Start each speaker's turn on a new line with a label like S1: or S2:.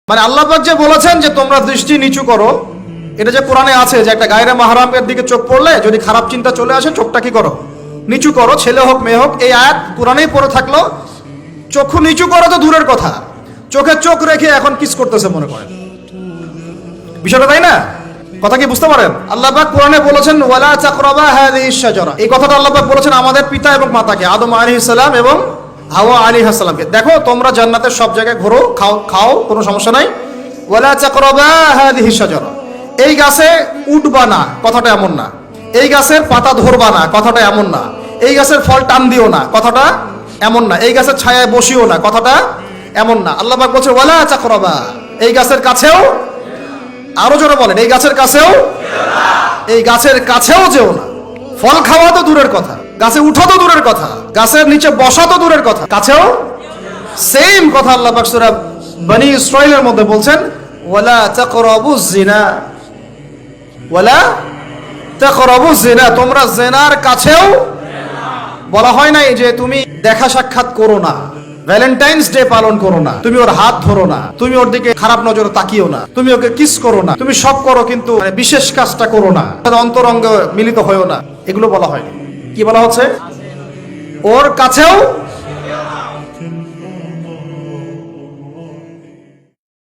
S1: মানে আল্লাহ পাক যে বলেছেন যে তোমরা দৃষ্টি নিচু করো, এটা যে কোরআনে আছে যে একটা গায়রে মাহরামের দিকে চোখ পড়লে যদি খারাপ চিন্তা চলে আসে চোখটা কি করো, নিচু করো, ছেলে হোক মেয়ে হোক। এই আয়াত কোরআনেই পড়ে থাকলো, চক্ষু নিচু করো তো দূরের কথা, চোখে চোখ রেখে এখন কিস করতেছে মনে করেন, বিষয়টা তাই না? কথা কি বুঝতে পারেন? আল্লাহ পাক কোরআনে বলেছেন ওয়ালা তাকরাবা হাযিহিশ শাজারা, এই কথাটা আল্লাহ পাক বলেছেন আমাদের পিতা এবং মাতাকে, আদম আলাইহিস সালাম এবং হাওয়া আলাইহিস সালামকে। দেখো তোমরা জান্নাতের সব জায়গায় ঘোরো, খাও খাও, কোনো সমস্যা নাই। ওয়ালা তাকরাবা হাযিহিশ শাজারা, এই গাছে উঠবা না কথাটা এমন না, এই গাছের পাতা ধরবা না কথাটা এমন না, এই গাছের ফল টান দিও না কথাটা এমন না, এই গাছের ছায়ায় বসিও না কথাটা এমন না। আল্লাহ পাক বলছে ওয়ালা তাকরাবা, এই গাছের কাছেও, আরো জোরে বলেন, এই গাছের কাছেও, এই গাছের কাছেও যেও না। ফল খাওয়া তো দূরের কথা, গাছে উঠা তো দূরের কথা, গাছের নিচে বসা তো দূরের কথা, কাছেও সেম কথা আল্লাহ পাক সূরা বনি ইসরাঈলের মধ্যে বলছেন ওয়ালা তাকরাবুজ জিনা, ওয়ালা তাকরাবুজ জিনা, তোমরা জিনার কাছেও। বলা হয় নাই যে তুমি দেখা সাক্ষাৎ করো না, ভ্যালেন্টাইন্স ডে পালন করো না, তুমি ওর হাত ধরো না, তুমি ওর দিকে খারাপ নজরে তাকিও না, তুমি ওকে কিস করো না, তুমি সব করো কিন্তু বিশেষ কাজটা করো না, অন্তরঙ্গ মিলিত হয়েও না, এগুলো বলা হয়নি। কি বলা হচ্ছে? ওর কাছেও